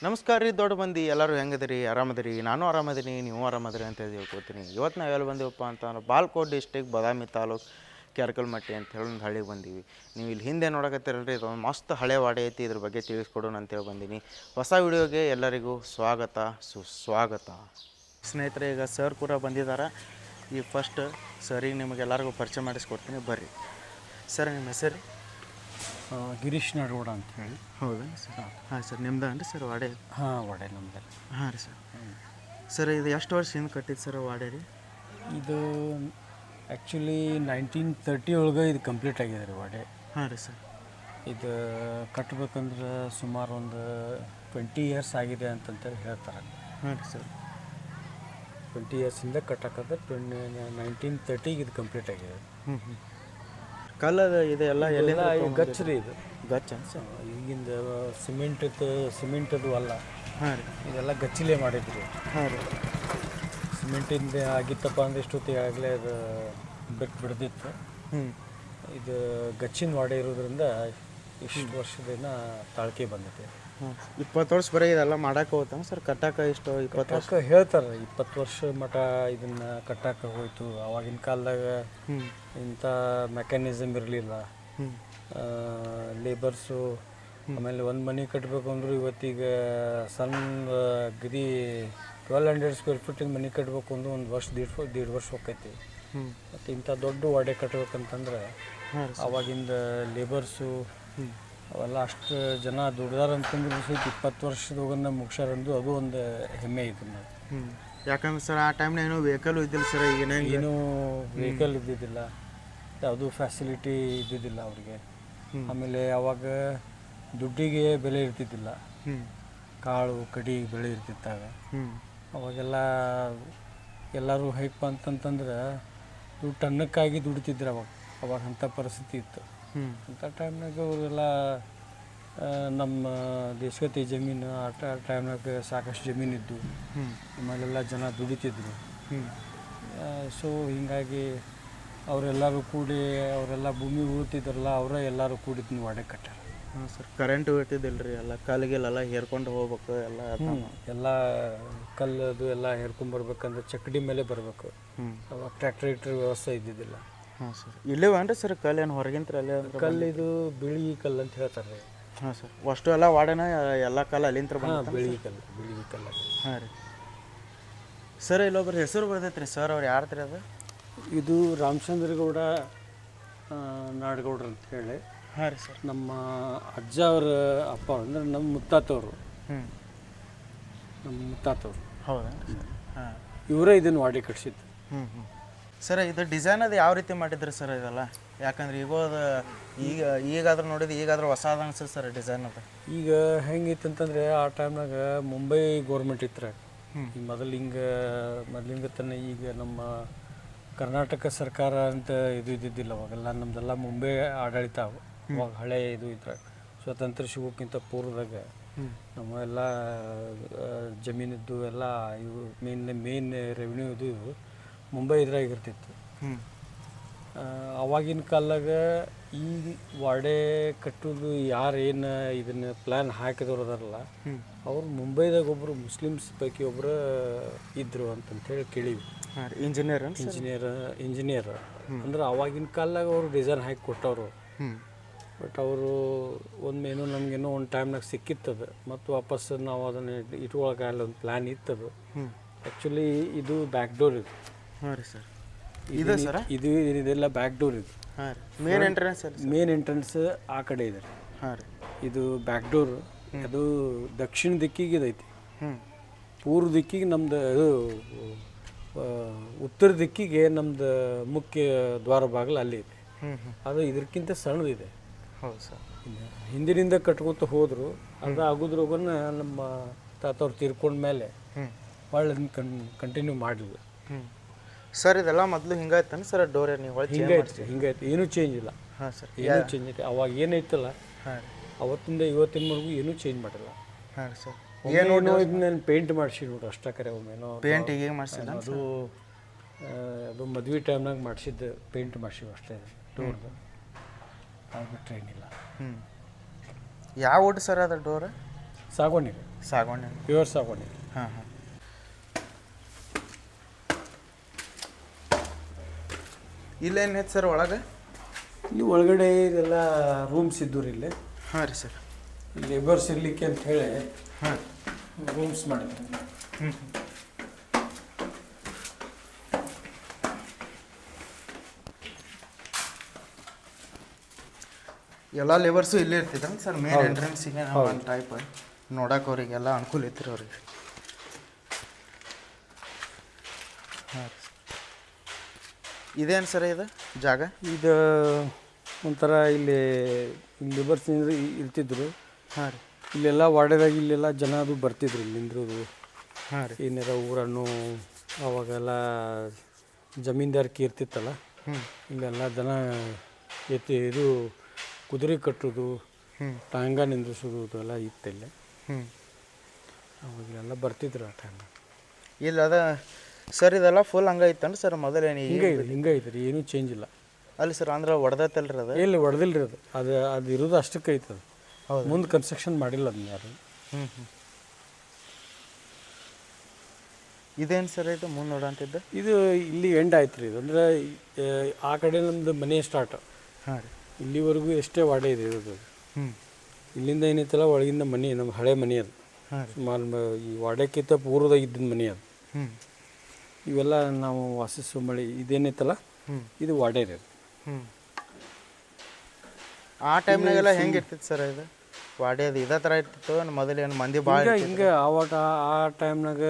ನಮಸ್ಕಾರ ರೀ ದೊಡ್ಡ ಮಂದಿ ಎಲ್ಲರೂ ಹೆಂಗದಿರಿ ಆರಾಮದಿರಿ ನಾನು ಆರಾಮದೀನಿ ನೀವು ಆರಾಮದಿರಿ ಅಂತ ಹೇಳ್ಕೊತೀನಿ. ಇವತ್ತು ನಾವು ಎಲ್ಲಿ ಬಂದೀವಪ್ಪ ಅಂತಂದ್ರೆ ಬಾಲ್ಕೋಟ್ ಡಿಸ್ಟಿಕ್ ಬಾದಾಮಿ ತಾಲೂಕು ಕ್ಯಾರ್ಕಲ್ಮಟ್ಟಿ ಅಂತ ಹೇಳಿ ಒಂದು ಹಳ್ಳಿಗೆ ಬಂದೀವಿ. ನೀವು ಇಲ್ಲಿ ಹಿಂದೆ ನೋಡಕತ್ತೀರಲ್ರಿ, ಇದೊಂದು ಮಸ್ತ್ ಹಳೆ ವಾಡೆ ಐತಿ, ಇದ್ರ ಬಗ್ಗೆ ತಿಳಿಸ್ಕೊಡೋಣ ಅಂತೇಳಿ ಬಂದೀನಿ. ಹೊಸ ವಿಡಿಯೋಗೆ ಎಲ್ಲರಿಗೂ ಸ್ವಾಗತ ಸುಸ್ವಾಗತ. ಸ್ನೇಹಿತರೆ, ಈಗ ಸರ್ ಕೂಡ ಬಂದಿದ್ದಾರೆ. ಈ ಫಸ್ಟ್ ಸರಿಗೆ ನಿಮಗೆಲ್ಲರಿಗೂ ಪರಿಚಯ ಮಾಡಿಸ್ಕೊಡ್ತೀನಿ, ಬರ್ರಿ. ಸರ್ ನಿಮ್ಮ ಹೆಸರು? ಗಿರೀಶ್ ನಡಗೋಡ ಅಂತ ಹೇಳಿ. ಹೌದಾ ಸರ್? ಹಾಂ ಸರ್, ನಿಮ್ದು ಅನ್ರಿ ಸರ್ ವಾಡೆ? ಹಾಂ, ವಾಡೆ ನಮ್ದು. ಹಾಂ ರೀ ಸರ್. ಸರ್ ಇದು ಎಷ್ಟು ವರ್ಷ ಹಿಂದೆ ಕಟ್ಟಿದ್ದು ಸರ್ ವಾಡೆ ರೀ? ಇದು ಆ್ಯಕ್ಚುಲಿ 1930 ಒಳಗೆ ಇದು ಕಂಪ್ಲೀಟ್ ಆಗಿದೆ ರೀ ವಾಡೆ. ಹಾಂ ರೀ ಸರ್. ಇದು ಕಟ್ಟಬೇಕಂದ್ರೆ ಸುಮಾರು ಒಂದು 20 ಇಯರ್ಸ್ ಆಗಿದೆ ಅಂತಂತೇಳಿ ಹೇಳ್ತಾರೆ. ಹಾಂ ರೀ ಸರ್. 20 ಇಯರ್ಸಿಂದ ಕಟ್ಟಕ್ಕೆ 1930 ಇದು ಕಂಪ್ಲೀಟ್ ಆಗಿದೆ. ಕಲ್ಲದ ಇದೆಲ್ಲ ಎಲ್ಲ ಗಚ್ ರೀ, ಇದು ಗಚ್ಚ ಸರ್. ಈಗಿಂದ ಸಿಮೆಂಟದು ಅಲ್ಲ. ಹಾಂ ರೀ. ಇದೆಲ್ಲ ಗಚ್ಚಿಲೇ ಮಾಡಿದ್ರಿ. ಹಾಂ ರೀ. ಸಿಮೆಂಟಿಂದ ಆಗಿತ್ತಪ್ಪ ಅಂದ್ರೆ ಇಷ್ಟೊತ್ತಿಗೆ ಆಗಲೇ ಅದು ಬಿಡ್ದಿತ್ತು. ಇದು ಗಚ್ಚಿನ ವಾಡೆ ಇರೋದ್ರಿಂದ ಇಷ್ಟು ವರ್ಷದಿಂದ ತಾಳ್ಕೆ ಬಂದಿದೆ. 20 ವರ್ಷ ಬರೀ ಇದೆಲ್ಲ ಮಾಡಕ್ಕೆ ಹೋಗ್ತಾನೆ ಸರ್, ಕಟ್ಟಕ್ಕೆ ಇಷ್ಟು 20 ವರ್ಷ ಹೇಳ್ತಾರೆ. 20 ವರ್ಷ ಮಠ ಇದನ್ನು ಕಟ್ಟಕ್ಕೆ ಹೋಯ್ತು. ಆವಾಗಿನ ಕಾಲದಾಗ ಇಂಥ ಮೆಕ್ಯಾನಿಸಮ್ ಇರಲಿಲ್ಲ. ಲೇಬರ್ಸು ಆಮೇಲೆ ಒಂದು ಮನೆ ಕಟ್ಟಬೇಕು ಅಂದರೂ ಇವತ್ತೀಗ ಸಣ್ಣ ಗದಿ 1200 ಸ್ಕ್ವೇರ್ ಫೀಟಿನ ಮನೆ ಕಟ್ಟಬೇಕು ಅಂದ್ರೆ ಒಂದು ವರ್ಷ ದೀಡ್ ವರ್ಷ ಹೋಗ್ತೈತಿ. ಮತ್ತು ಇಂಥ ದೊಡ್ಡ ವಾಡೆ ಕಟ್ಬೇಕಂತಂದ್ರೆ ಆವಾಗಿಂದ ಲೇಬರ್ಸು ಅವೆಲ್ಲ ಅಷ್ಟು ಜನ ದುಡ್ದಾರ ಅಂತಂದ್ರೆ ಸಹಿತ 20 ವರ್ಷದ ಹೋಗೋಣ ಮುಗಿಸ್ಯಾರಂದು ಅದು ಒಂದು ಹೆಮ್ಮೆ ಇದೆ ನಾವು. ಯಾಕಂದ್ರೆ ಸರ್ ಆ ಟೈಮ್ನಾಗ ಏನೋ ವೆಹಿಕಲ್ ಇದ್ದಿಲ್ಲ ಸರ್, ಏನೂ ವೆಹಿಕಲ್ ಇದ್ದಿದ್ದಿಲ್ಲ, ಯಾವುದೂ ಫ್ಯಾಸಿಲಿಟಿ ಇದ್ದಿದ್ದಿಲ್ಲ ಅವ್ರಿಗೆ. ಆಮೇಲೆ ಅವಾಗ ದುಡ್ಡಿಗೆ ಬೆಲೆ ಇರ್ತಿದ್ದಿಲ್ಲ, ಕಾಳು ಕಡಿ ಬೆಳೆ ಇರ್ತಿತ್ತಾಗ. ಅವಾಗೆಲ್ಲ ಎಲ್ಲರೂ ಹೇಗಪ್ಪ ಅಂತಂತಂದ್ರೆ ಟನ್ನಕ್ಕಾಗಿ ದುಡಿತಿದ್ರು ಅವಾಗ ಅಂಥ ಪರಿಸ್ಥಿತಿ ಇತ್ತು. ಅಂಥ ಟೈಮ್ನಾಗ ಅವರೆಲ್ಲ ನಮ್ಮ ದೇಶಗತಿ ಜಮೀನು ಆ ಟೈಮ್ನಾಗ ಸಾಕಷ್ಟು ಜಮೀನಿದ್ದು, ಆಮೇಲೆಲ್ಲ ಜನ ದುಡಿತಿದ್ರು. ಸೊ ಹೀಗಾಗಿ ಅವರೆಲ್ಲರೂ ಕೂಡಿ ಅವರೆಲ್ಲ ಭೂಮಿ ಉಳ್ತಿದ್ರಲ್ಲ, ಅವರೇ ಎಲ್ಲರೂ ಕೂಡಿದ್ನ ವಾಡೆ ಕಟ್ಟಾರ. ಹಾಂ ಸರ್. ಕರೆಂಟು ಇರ್ತಿದ್ದಿಲ್ಲ ರೀ, ಎಲ್ಲ ಕಲ್ಲಿಗೆಲ್ಲ ಹೇರ್ಕೊಂಡು ಹೋಗ್ಬೇಕು, ಎಲ್ಲ ಕಲ್ಲದು ಎಲ್ಲ ಹೇರ್ಕೊಂಬರ್ಬೇಕಂದ್ರೆ ಚಕ್ಕಡಿ ಮೇಲೆ ಬರಬೇಕು. ಅವಾಗ ಟ್ರ್ಯಾಕ್ಟರ್ ವ್ಯವಸ್ಥೆ ಇದ್ದಿದ್ದಿಲ್ಲ. ಹಾಂ ಸರ್. ಇಲ್ಲೇವೇನ್ರಿ ಸರ್ ಕಲ್ಲು? ಏನು ಹೊರಗಿಂತ ಅಲ್ಲೇ ಕಲ್ಲು? ಇದು ಬಿಳಿ ಕಲ್ಲು ಅಂತ ಹೇಳ್ತಾರೆ. ಹಾಂ ಸರ್. ಅಷ್ಟು ಎಲ್ಲ ವಾಡೆನ ಎಲ್ಲ ಕಲ್ಲು ಅಲ್ಲಿಂದ ಬಿಳಿ ಕಲ್ಲು. ಹಾಂ ರೀ ಸರ್. ಇಲ್ಲೊಬ್ರು ಹೆಸರು ಬರ್ದೈತೆ ರೀ ಸರ್, ಅವ್ರು ಯಾರ್ದ್ರಿ ಅದು? ಇದು ರಾಮಚಂದ್ರಗೌಡ ನಾಡಗೌಡ್ರು ಅಂತ ಹೇಳಿ. ಹಾಂ ರೀ ಸರ್. ನಮ್ಮ ಅಜ್ಜ ಅವರ ಅಪ್ಪ ಅಂದ್ರೆ ನಮ್ಮ ಮುತ್ತಾತವ್ರು. ನಮ್ಮ ಮುತ್ತಾತವ್ರು. ಹೌದಾ ಸರ್? ಹಾಂ. ಇವರೇ ಇದನ್ನು ವಾಡೆ ಕಟ್ಸಿದ್ದು. ಸರ್, ಇದು ಡಿಸೈನ್ ಅದು ಯಾವ ರೀತಿ ಮಾಡಿದ್ರಿ ಸರ್ ಇದೆಲ್ಲ? ಯಾಕಂದ್ರೆ ಈಗಾದ್ರೂ ನೋಡಿದ್ರೆ ಈಗಾದ್ರೂ ಹೊಸದು ಅನ್ಸುತ್ತೆ ಸರ್ ಡಿಸೈನ್ ಅದು. ಈಗ ಹೆಂಗಿತ್ತು ಅಂತಂದರೆ ಆ ಟೈಮ್ನಾಗ ಮುಂಬೈ ಗೋರ್ಮೆಂಟ್ ಇತ್ತು. ಈಗ ಮೊದಲಿಂದ ತನ್ನ ಈಗ ನಮ್ಮ ಕರ್ನಾಟಕ ಸರ್ಕಾರ ಅಂತ ಇದು ಇದ್ದಿದ್ದಿಲ್ಲ ಅವಾಗೆಲ್ಲ. ನಮ್ಮದೆಲ್ಲ ಮುಂಬೈ ಆಡಳಿತ ಅವಾಗ ಹಳೆ ಇದು ಇದ್ರಾಗ ಸ್ವತಂತ್ರ ಸಿಗೋಕ್ಕಿಂತ ಪೂರ್ವದಾಗ ನಮ್ಮ ಎಲ್ಲ ಜಮೀನಿದ್ದು ಎಲ್ಲ ಇವು ಮೇನ್ ರೆವಿನ್ಯೂ ಇದು ಮುಂಬೈ ಇದ್ರಾಗ ಇರ್ತಿತ್ತು. ಆವಾಗಿನ ಕಾಲಾಗ ಈ ವಾಡೆ ಕಟ್ಟೋದು ಯಾರೇನು ಇದನ್ನು ಪ್ಲ್ಯಾನ್ ಹಾಕಿದವ್ರು ಅದಾರಲ್ಲ, ಅವ್ರು ಮುಂಬೈದಾಗ ಒಬ್ಬರು ಮುಸ್ಲಿಮ್ಸ್ ಪೈಕಿ ಒಬ್ಬರು ಇದ್ದರು ಅಂತಂತೇಳಿ ಕೇಳೀವಿ. ಇಂಜಿನಿಯರ್ ಅಂದ್ರೆ ಆವಾಗಿನ ಕಾಲಾಗ ಅವರು ಡಿಸೈನ್ ಹಾಕಿ ಕೊಟ್ಟವರು. ಬಟ್ ಅವರು ಒಂದೇನೋ ನಮಗೇನೋ ಒಂದು ಟೈಮ್ನಾಗ ಸಿಕ್ಕಿತ್ತದು, ಮತ್ತು ವಾಪಸ್ ನಾವು ಅದನ್ನು ಇಟ್ಕೊಳಕ್ಕಾಗಲ್ಲ. ಒಂದು ಪ್ಲ್ಯಾನ್ ಇತ್ತದು. ಆ್ಯಕ್ಚುಲಿ ಇದು ಬ್ಯಾಕ್ ಡೋರ್ ಇದು. ಹಾಂ ರೀ ಸರ್. ಇದು ಸರ್ ಇದೆಲ್ಲ ಬ್ಯಾಕ್ ಡೋರ್ ಇದು. ಹಾಂ ರೀ. ಮೇನ್ ಎಂಟ್ರೆನ್ಸ್ ಆ ಕಡೆ ಇದೆ. ಹಾಂ ರೀ. ಇದು ಬ್ಯಾಕ್ ಡೋರ್. ಅದು ದಕ್ಷಿಣ ದಿಕ್ಕಿಗೆ ಇದೈತಿ. ಪೂರ್ವ ದಿಕ್ಕಿಗೆ ನಮ್ದು ಇದು, ಉತ್ತರ ದಿಕ್ಕಿಗೆ ನಮ್ದು ಮುಖ್ಯ ದ್ವಾರ ಬಾಗಿಲು ಅಲ್ಲಿ ಇದೆ. ಅದು ಇದಕ್ಕಿಂತ ಸಣ್ಣದಿದೆ. ಹೌದು ಸರ್. ಹಿಂದಿನಿಂದ ಕಟ್ಕೊತ ಹೋದ್ರು ಅದು ಆಗೋದ್ರೋಗನ್ನ ನಮ್ಮ ತಾತವ್ರು ತೀರ್ಕೊಂಡ ಮೇಲೆ ಒಳ್ಳೆ ಕಂಟಿನ್ಯೂ ಮಾಡಲಿಲ್ಲ. ಸರ್, ಇದೆಲ್ಲ ಮೊದಲು ಹಿಂಗಾಯ್ತಾನೆ ಸರ್ ಡೋರ್? ನೀವು ಹಿಂಗಾಯ್ತು, ಏನೂ ಚೇಂಜ್ ಇಲ್ಲ. ಹಾಂ ಸರ್. ಏನೂ ಚೇಂಜ್ ಐತೆ. ಅವಾಗ ಏನೈತಲ್ಲ, ಅವತ್ತಿಂದ ಇವತ್ತಿನವರೆಗೂ ಏನೂ ಚೇಂಜ್ ಮಾಡಿಲ್ಲ. ಹಾಂ ಸರ್. ಏನೋ ನಾನು ಪೇಂಟ್ ಮಾಡಿಸಿ ನೋಡ್ರಿ ಅಷ್ಟೇ. ಕರೆ ಒಮ್ಮೆನೋ ಪೇಂಟ್ ಈಗ ಮಾಡಿಸಿಲ್ಲ ಅದು ಮದ್ವೆ ಟೈಮ್ನಾಗ ಮಾಡಿಸಿದ್ದು ಪೇಂಟ್ ಮಾಡಿಸಿವಿ ಅಷ್ಟೇ ಡೋರ್ದು. ಅದು ಬಿಟ್ಟರೆ ಏನಿಲ್ಲ. ಯಾವ ವುಡ್ ಸರ್ ಅದು ಡೋರ್? ಸಾಗುವಾನಿ ಸಾಗವಾಣಿ ಪ್ಯೂರ್ ಸಾಗುವಾನಿ. ಹಾಂ ಹಾಂ. ಇಲ್ಲೇನೈತೆ ಸರ್ ಒಳಗೆ? ಇಲ್ಲಿ ಒಳಗಡೆ ಇದೆಲ್ಲ ರೂಮ್ಸ್ ಇದ್ದು ರೀ ಇಲ್ಲಿ. ಹಾಂ ರೀ ಸರ್. ಲೇಬರ್ಸ್ ಇರಲಿಕ್ಕೆ ಅಂತ ಹೇಳಿ ಹಾಂ ರೂಮ್ಸ್ ಮಾಡಿದ್ರು. ಹ್ಞೂ. ಎಲ್ಲ ಲೇಬರ್ಸು ಇಲ್ಲೇ ಇರ್ತಿದ್ರಂತ ಸರ್ ಮೇನ್ ಎಂಟ್ರೆನ್ಸಿಗೆ ಒಂದು ಟೈಪ್ ನೋಡಕ್ಕೆ ಅವರಿಗೆಲ್ಲ ಅನುಕೂಲ ಐತ್ರಿ ಅವ್ರಿಗೆ. ಹಾಂ ರೀ. ಇದೇನು ಸರ್ ಇದು ಜಾಗ? ಇದು ಒಂಥರ ಇಲ್ಲಿ ಲೇಬರ್ಸ್ ಇರ್ತಿದ್ರು. ಹಾಂ ರೀ. ಇಲ್ಲೆಲ್ಲ ವಾರ್ಡದಾಗ ಇಲ್ಲೆಲ್ಲ ಜನ ಅದು ಬರ್ತಿದ್ರು ಇಲ್ಲಿ ನಿಂದ್ರೋದು. ಹಾಂ ರೀ. ಏನಾರ ಊರನ್ನು ಅವಾಗೆಲ್ಲ ಜಮೀನ್ದಾರಿಕೆ ಇರ್ತಿತ್ತಲ್ಲ, ಇಲ್ಲೆಲ್ಲ ಜನ ಇದು ಕುದುರೆ ಕಟ್ಟೋದು, ಟಾಂಗ ನಿಂದ್ರಿಸೋದು ಇದೆಲ್ಲ ಇತ್ತು ಇಲ್ಲಿ. ಅವಾಗೆಲ್ಲ ಬರ್ತಿದ್ರು ಆ ಟೈಮ್. ಇಲ್ಲ ಅದ ಸರ್ ಇದೆಲ್ಲ ಫುಲ್ ಹಂಗೈತನ್ರಿ ಸರ್ ಮೊದಲೇನು? ಹಿಂಗೆ ಐತೆ ರೀ, ಏನೂ ಚೇಂಜ್ ಇಲ್ಲ. ಅಲ್ಲಿ ಸರ್ ಅಂದ್ರೆ ಹೊಡೆದೈತಲ್ರಿ ಅದು? ಎಲ್ಲಿ ಹೊಡೆದಿಲ್ಲ ರೀ ಅದು ಇರೋದು ಅಷ್ಟಕ್ಕೆ ಐತದ. ಹೌದು. ಮುಂದೆ ಕನ್ಸ್ಟ್ರಕ್ಷನ್ ಮಾಡಿಲ್ಲ ಅದನ್ನ ಯಾರು. ಹ್ಞೂ. ಇದೇನು ಸರ್ ಇದು ಮುಂದೆ ನೋಡಂತಿದ್ದ? ಇದು ಇಲ್ಲಿ ಎಂಡ್ ಆಯ್ತು ರೀ. ಇದು ಅಂದರೆ ಆ ಕಡೆ ನಮ್ಮದು ಮನೆ ಸ್ಟಾರ್ಟ್. ಹಾಂ ರೀ. ಇಲ್ಲಿವರೆಗೂ ಎಷ್ಟೇ ವಾಡೆ ಇದೆ ಇರೋದು. ಇಲ್ಲಿಂದ ಏನೈತಲ್ಲ ಒಳಗಿಂದ ಮನೆ ನಮ್ಮ ಹಳೆ ಮನೆ ಅದು. ಸುಮಾರು ಈ ವಾಡೆಕ್ಕಿಂತ ಪೂರ್ವದಾಗ ಇದ್ದಿದ್ದ ಮನೆ ಅದು. ಇವೆಲ್ಲ ನಾವು ವಾಸಿಸುವ ಮಳೆ ಇದೇನೈತಲ್ಲ ಇದು ವಾಡೆ ರೀ. ಆ ಟೈಮ್ನಾಗೆಲ್ಲ ಹೆಂಗೆ ಇರ್ತಿತ್ತು ಸರ್ ಇದು ವಾಡೆ? ಅದು ಇದೇ ಥರ ಇರ್ತಿತ್ತು ಮೊದಲೇನು ಮಂದಿ ಭಾಳ ಹಿಂಗೆ ಆವಾಗ ಆ ಟೈಮ್ನಾಗ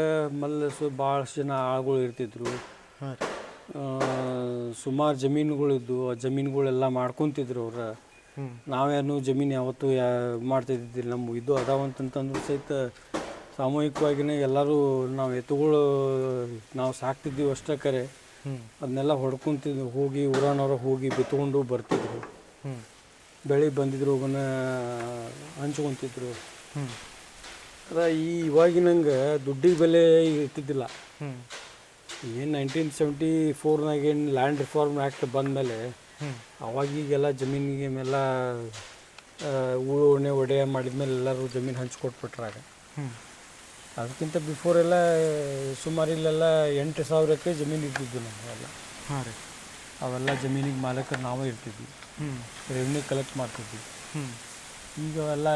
ಭಾಳಷ್ಟು ಜನ ಆಳುಗಳು ಇರ್ತಿದ್ರು. ಹಾಂ. ಸುಮಾರು ಜಮೀನುಗಳಿದ್ದು ಆ ಜಮೀನುಗಳೆಲ್ಲ ಮಾಡ್ಕೊತಿದ್ರು ಅವ್ರು. ನಾವೇನು ಜಮೀನು ಯಾವತ್ತೂ ಮಾಡ್ತಿದ್ದಿಲ್ಲ. ನಮ್ಮ ಇದು ಅದಾವಂತಂತಂದ್ರೂ ಸಹಿತ ಸಾಮೂಹಿಕವಾಗಿಯೇ ಎಲ್ಲರೂ ನಾವು ಎತ್ತುಗಳು ನಾವು ಸಾಕ್ತಿದ್ದೀವಿ ಅಷ್ಟೇ ಕರೆ ಅದನ್ನೆಲ್ಲ ಹೊಡ್ಕೊತಿದ್ವಿ. ಹೋಗಿ ಊರನವ್ರು ಹೋಗಿ ಬಿತ್ಕೊಂಡು ಬರ್ತಿದ್ರು. ಬೆಳೆ ಬಂದಿದ್ರು ಅವನ್ನ ಹಂಚ್ಕೊತಿದ್ರು. ಅದ ಇವಾಗಿನಂಗೆ ದುಡ್ಡಿಗೆ ಬೆಲೆ ಇರ್ತಿದ್ದಿಲ್ಲ. ಏನು 1974 ಏನು ಲ್ಯಾಂಡ್ ರಿಫಾರ್ಮ್ ಆ್ಯಕ್ಟ್ ಬಂದಮೇಲೆ ಅವಾಗೀಗೆಲ್ಲ ಜಮೀನಿಗೆ ಮೇಲೆಲ್ಲ ಉಳುವಣೆ ಒಡೆಯ ಮಾಡಿದ್ಮೇಲೆ ಎಲ್ಲರೂ ಜಮೀನು ಹಂಚ್ಕೊಟ್ಬಿಟ್ರಾಗ. ಅದಕ್ಕಿಂತ ಬಿಫೋರ್ ಎಲ್ಲ ಸುಮಾರು ಇಲ್ಲೆಲ್ಲ 8,000 ಎಕರೆ ಜಮೀನು ಇರ್ತಿದ್ವಿ ನಮಗೆಲ್ಲ. ಹಾಂ ರೀ. ಅವೆಲ್ಲ ಜಮೀನಿಗೆ ಮಾಲಕರು ನಾವೇ ಇರ್ತಿದ್ವಿ. ರೆವಿನ್ಯೂ ಕಲೆಕ್ಟ್ ಮಾಡ್ತಿದ್ವಿ. ಈಗ ಅವೆಲ್ಲ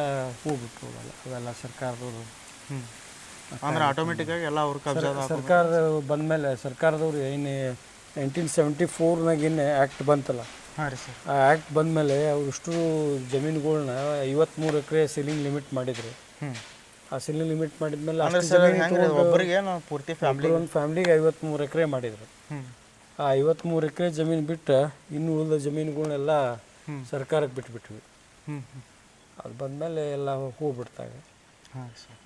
ಹೋಗ್ಬಿಟ್ರು ಅವೆಲ್ಲ ಸರ್ಕಾರದವರು. ಅಂದ್ರೆ ಆಟೋಮೆಟಿಕ್ಕಾಗಿ ಎಲ್ಲ ಅವ್ರ ಕಬ್ಜಾ ಸರ್ಕಾರ ಬಂದಮೇಲೆ ಸರ್ಕಾರದವ್ರು ಏನು 1974 ಏನು ಆ್ಯಕ್ಟ್ ಬಂತಲ್ಲ. ಹಾಂ ರೀ ಸರ್. ಆ ಆ್ಯಕ್ಟ್ ಬಂದಮೇಲೆ ಅವ್ರು ಇಷ್ಟು ಜಮೀನುಗಳ್ನ 53 ಎಕರೆ ಸೀಲಿಂಗ್ ಲಿಮಿಟ್ ಮಾಡಿದ್ರು. ಆ ಸೀಲಿಂಗ್ ಲಿಮಿಟ್ ಮಾಡಿದ್ಮೇಲೆ ಒಬ್ಬರಿಗೆ ಪೂರ್ತಿ ಫ್ಯಾಮಿಲಿ ಒಂದು ಫ್ಯಾಮ್ಲಿಗೆ 53 ಎಕರೆ ಮಾಡಿದ್ರು. ಆ 53 ಎಕರೆ ಜಮೀನು ಬಿಟ್ಟು ಇನ್ನು ಉಳಿದ ಜಮೀನುಗಳನ್ನೆಲ್ಲ ಸರ್ಕಾರಕ್ಕೆ ಬಿಟ್ಬಿಟ್ವಿ. ಅದು ಬಂದಮೇಲೆ ಎಲ್ಲ ಹೋಗ್ಬಿಡ್ತಾವೆ. ಹಾಂ ಸರ್.